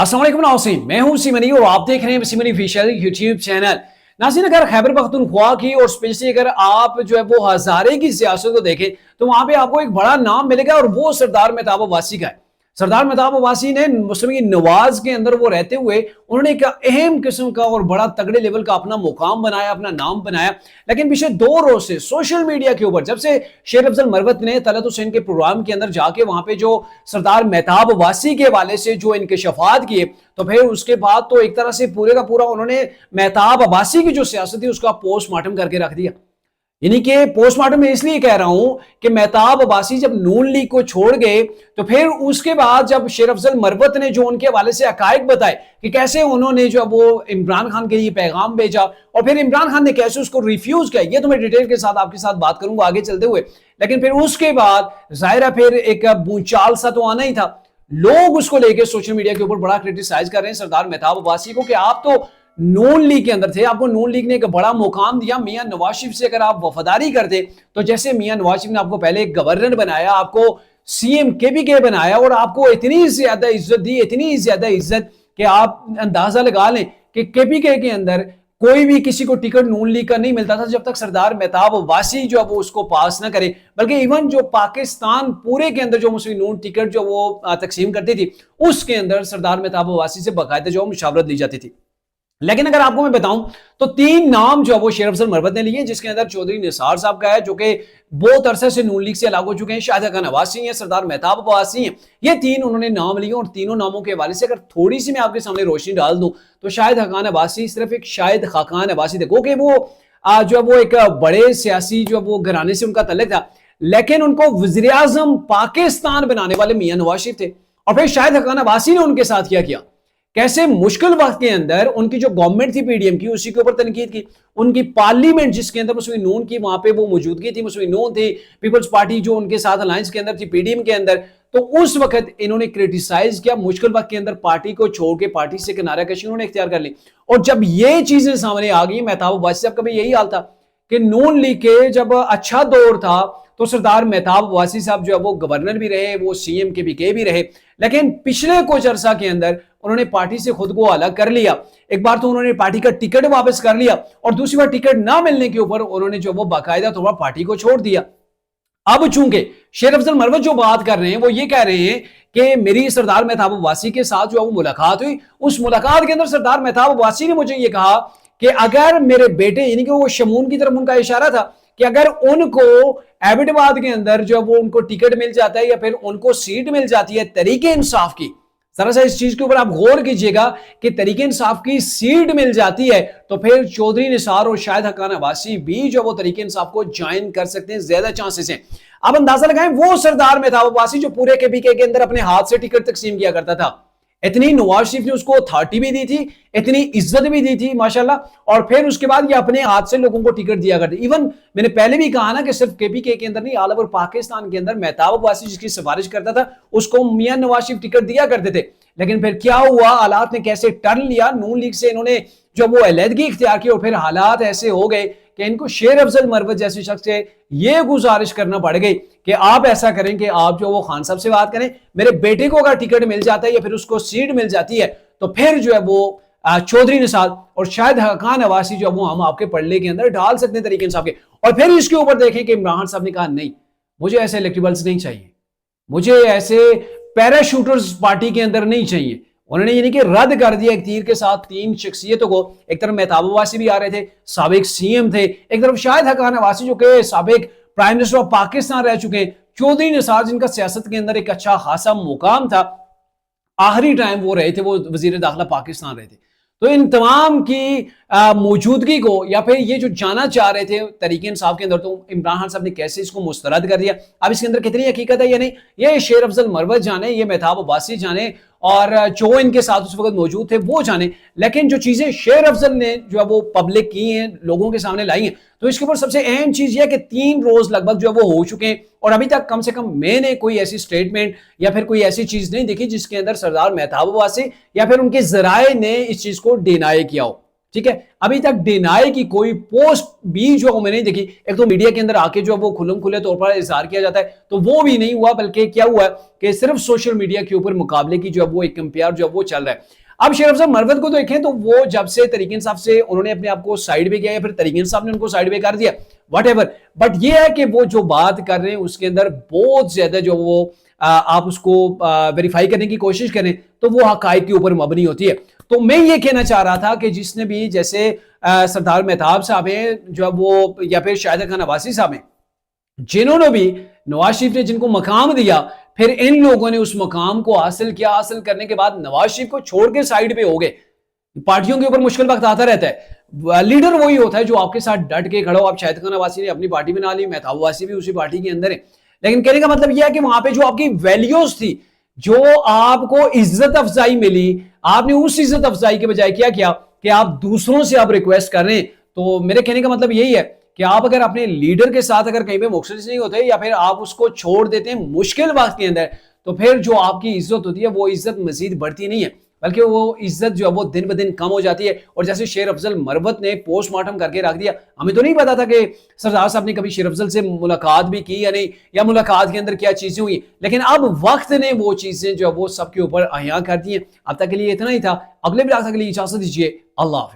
अस्सलाम वालेकुम नाज़रीन, मैं हूं सिमनी और आप देख रहे हैं सिमनी ऑफिशियल यूट्यूब चैनल। नाज़रीन, अगर खैबर पख्तूनख्वा की और स्पेशली अगर आप जो है वो हज़ारे की सियासत को देखें तो वहां पे आपको एक बड़ा नाम मिलेगा और वो सरदार मेहताब अब्बासी का है। सरदार मेहताब अब्बासी ने मुस्लिम की नवाज के अंदर वो रहते हुए उन्होंने एक अहम किस्म का और बड़ा तगड़े लेवल का अपना मुकाम बनाया, अपना नाम बनाया। लेकिन पिछले 2 रोज से सोशल मीडिया के ऊपर जब से शेर अफजल मरवत ने तलत हुसैन के प्रोग्राम के अंदर जाके वहां पे जो सरदार मेहताब अब्बासी के हवाले से जो इंकशाफात किए, तो फिर उसके बाद तो एक तरह से पूरे का पूरा उन्होंने मेहताब अब्बासी की जो सियासत थी उसका पोस्टमार्टम करके रख दिया। यानी कि पोस्टमार्टम में इसलिए कह रहा हूं कि मेहताब अब्बासी जब नून लीग को छोड़ गए तो फिर उसके बाद जब शेर अफजल मरवत ने जो उनके हवाले से हकायक बताए कि कैसे उन्होंने जो वो इमरान खान के लिए पैगाम भेजा और फिर इमरान खान ने कैसे उसको रिफ्यूज किया, ये तो मैं डिटेल के साथ आपके साथ बात करूंगा आगे चलते हुए। लेकिन फिर उसके बाद जाहिर है फिर एक भूचाल सा तो आना ही था। लोग उसको लेके सोशल मीडिया के ऊपर बड़ा क्रिटिसाइज कर रहे हैं सरदार मेहताब अब्बासी को कि आप तो नून लीग के अंदर थे, आपको नून लीग ने एक बड़ा मुकाम दिया। मियां नवाज शरीफ से अगर आप वफादारी करते तो जैसे मियां नवाज शरीफ ने आपको पहले गवर्नर बनाया, आपको सीएम केपीके बनाया और आपको इतनी ज्यादा इज्जत दी, इतनी ज्यादा इज्जत कि आप अंदाजा लगा लें कि केपीके के अंदर कोई भी किसी को टिकट नून लीग का नहीं मिलता था जब तक सरदार मेहताब अब्बासी जो वो उसको पास ना करे। बल्कि इवन जो पाकिस्तान पूरे के अंदर जो मुस्लिम नून टिकट जो वो तकसीम करती थी उसके अंदर सरदार मेहताब अब्बासी से बाकायदा जो मुशावरत ली जाती थी। लेकिन अगर आपको मैं बताऊं तो 3 नाम जो वो शेर अफजल मरवत ने लिए, जिसके अंदर चौधरी निसार साहब का है जो कि बहुत अरसे से नून लीग से अलग हो चुके हैं, शाहिद हक्कान अब्बासी हैं, सरदार मेहताब अब्बासी हैं। ये 3 उन्होंने नाम लिए और तीनों नामों के हवाले से अगर थोड़ी सी मैं आपके सामने रोशनी डाल दूं तो शाहिद हक्कान अब्बासी सिर्फ एक शाहिद खाकान अब्बासी देखो कि वो जो वो एक बड़े सियासी जो वो घराने से उनका तल्लुक था, लेकिन उनको वज़ीर आज़म पाकिस्तान बनाने वाले मियां नवाज शरीफ थे। और फिर शाहिद हक्कान अब्बासी ने उनके साथ क्या किया, कैसे मुश्किल वक्त के अंदर उनकी जो गवर्नमेंट थी पीडीएम की उसी के ऊपर तनकीद की। उनकी पार्लियामेंट जिसके अंदर मुस्लिम नून की वहां पे वो मौजूदगी थी, मुस्लिम नून थी, पीपल्स पार्टी जो उनके साथ अलायंस के अंदर थी पीडीएम के अंदर, तो उस वक्त इन्होंने क्रिटिसाइज किया। मुश्किल वक्त के अंदर पार्टी को छोड़ के पार्टी से किनारा कशी उन्होंने इख्तियार कर ली। और जब ये चीजें सामने आ गई, मेहताब अब्बासी साहब का भी यही हाल था कि नून लीग के जब अच्छा दौर था तो सरदार मेहताब अब्बासी साहब जो है वो गवर्नर भी रहे, वो सीएम के भी रहे। लेकिन पिछले कुछ अरसा के अंदर उन्होंने पार्टी से खुद को अलग कर लिया। एक बार तो उन्होंने पार्टी का टिकट वापस कर लिया और दूसरी बार टिकट ना मिलने के ऊपर उन्होंने जो वो बाकायदा तौर पर पार्टी को छोड़ दिया। अब चूंकि शेर अफजल मरवत जो बात कर रहे हैं वो ये कह रहे हैं कि मेरी सरदार मेहताब अब्बासी के साथ जो वो मुलाकात हुई, उस मुलाकात के अंदर सरदार मेहताब अब्बासी ने मुझे ये कहा कि अगर मेरे बेटे यानी कि वो शमून की तरफ उनका इशारा था कि अगर उनको एबटाबाद के अंदर जो वो उनको टिकट मिल जाता है या फिर उनको सीट मिल जाती है तरीके इंसाफ की, जरा सा इस चीज के ऊपर आप गौर कीजिएगा कि तरीके इंसाफ की सीट मिल जाती है तो फिर चौधरी निसार और शाहिद हक्कान अब्बासी भी जो वो तरीके इंसाफ को ज्वाइन कर सकते हैं, ज्यादा चांसेस हैं। आप अंदाजा लगाएं वो सरदार मेहताब अब्बासी जो पूरे केपीके के अंदर अपने हाथ से टिकट तकसीम किया करता था, इतनी नवाज शरीफ ने उसको अथॉरिटी भी दी थी, इतनी इज्जत भी दी थी माशाल्लाह, और फिर उसके बाद ये अपने हाथ से लोगों को टिकट दिया करते। इवन मैंने पहले भी कहा ना कि सिर्फ केपीके के अंदर नहीं, ऑल ओवर पाकिस्तान के अंदर मेहताब अब्बासी जिसकी सिफारिश करता था उसको मियां नवाज शरीफ टिकट दिया करते थे। लेकिन फिर क्या हुआ, हालात ने कैसे टर्न लिया, नून लीग से इन्होंने जो वो अलहदगी इख्तियार की और फिर हालात ऐसे हो गए कि इनको शेर अफजल मरवत जैसे शख्स से ये गुजारिश करना पड़ गई कि आप ऐसा करें कि आप जो वो खान साहब से बात करें, मेरे बेटे को अगर टिकट मिल जाता है या फिर उसको सीट मिल जाती है तो फिर जो है वो चौधरी निसार और शाहिद हक्कान अब्बासी जो वो हम आपके पल्ले के अंदर डाल सकते हैं तरीके इंसाफ के। और फिर इसके ऊपर देखें कि इमरान साहब ने कहा नहीं, मुझे ऐसे इलेक्टेबल्स नहीं चाहिए, मुझे ऐसे पैराशूटर्स पार्टी के अंदर नहीं चाहिए। उन्होंने यानी कि रद्द कर दिया एक तीर के साथ 3 शख्सियतों को। एक तरफ मेहताब अब्बासी भी आ रहे थे, साबिक सीएम थे, एक तरफ शाहिद हक्कान अब्बासी जो कि साबिक प्राइम मिनिस्टर ऑफ पाकिस्तान रह चुके हैं, चौधरी निसार जिनका सियासत के अंदर एक अच्छा खासा मुकाम था, आखिरी टाइम वो रहे थे, वो वजीर दाखिला पाकिस्तान रहे थे। तो इन तमाम की मौजूदगी को या फिर ये जो जाना चाह रहे थे तरीके इंसाफ के अंदर, तो इमरान खान साहब ने कैसे इसको मुस्तरद कर दिया। अब इसके अंदर कितनी हकीकत है या नहीं, ये शेर अफजल मरवत जाने, ये मेहताब अब्बासी जाने और जो इनके साथ उस वक्त मौजूद थे वो जाने। लेकिन जो चीजें शेर अफजल ने जो है वो पब्लिक की हैं, लोगों के सामने लाई हैं, तो इसके ऊपर सबसे अहम चीज ये है कि 3 रोज लगभग जो है वो हो चुके हैं और अभी तक कम से कम मैंने कोई ऐसी स्टेटमेंट या फिर कोई ऐसी चीज नहीं देखी जिसके अंदर सरदार मेहताब अब्बासी या फिर उनके जराए ने इस चीज को डिनाई किया हो। ٹھیک ہے. ابھی تک ڈینائی کی کوئی پوسٹ بھی جو میں نہیں دیکھی. ایک تو میڈیا کے اندر آ کے جو وہ کھلم کھلے طور پر اظہار کیا جاتا ہے تو وہ بھی نہیں ہوا, بلکہ کیا ہوا ہے کہ صرف سوشل میڈیا کے اوپر مقابلے کی جو وہ ایک کمپیئر جو وہ چل رہا ہے. اب شیر افضل مروت کو دیکھیں تو وہ جب سے طریق انصاف سے انہوں نے اپنے آپ کو سائیڈ پہ کیا یا پھر طریق انصاف نے ان کو سائیڈ پہ کر دیا واٹ ایور, بٹ یہ ہے کہ وہ جو بات کر رہے ہیں اس کے اندر بہت زیادہ جو وہ آپ اس کو ویریفائی کرنے کی کوشش کریں تو وہ حقائق کے اوپر مبنی ہوتی ہے. تو میں یہ کہنا چاہ رہا تھا کہ جس نے بھی جیسے سردار مہتاب صاحب ہیں جو وہ یا پھر شاہدہ خان عباسی صاحب ہیں جنہوں نے بھی نواز شریف نے جن کو مقام دیا, پھر ان لوگوں نے اس مقام کو حاصل کیا, حاصل کرنے کے بعد نواز شریف کو چھوڑ کے سائیڈ پہ ہو گئے. پارٹیوں کے اوپر مشکل وقت آتا رہتا ہے, لیڈر وہی ہوتا ہے جو آپ کے ساتھ ڈٹ کے کھڑا ہو. آپ شاہد خان عباسی نے اپنی پارٹی بنا لی, مہتاب عباسی بھی اسی پارٹی کے اندر ہے, لیکن کہنے کا مطلب یہ ہے کہ وہاں پہ جو آپ کی ویلیوز تھی, جو آپ کو عزت افزائی ملی, آپ نے اس عزت افزائی کے بجائے کیا کہ آپ دوسروں سے آپ ریکویسٹ کر رہے ہیں. تو میرے کہنے کا مطلب یہی ہے کہ آپ اگر اپنے لیڈر کے ساتھ اگر کہیں پہ مخلص نہیں ہوتے یا پھر آپ اس کو چھوڑ دیتے ہیں مشکل وقت کے اندر, تو پھر جو آپ کی عزت ہوتی ہے وہ عزت مزید بڑھتی نہیں ہے, بلکہ وہ عزت جو ہے وہ دن بدن کم ہو جاتی ہے. اور جیسے شیر افضل مروت نے پوسٹ مارٹم کر کے رکھ دیا, ہمیں تو نہیں پتا تھا کہ سردار صاحب نے کبھی شیر افضل سے ملاقات بھی کی یا نہیں, یا ملاقات کے اندر کیا چیزیں ہوئی, لیکن اب وقت نے وہ چیزیں جو ہے وہ سب کے اوپر احیا کر دی ہیں. اب تک کے لیے اتنا ہی تھا, اگلے بلاگ تک کے لیے اجازت دیجیے, اللہ حافظ.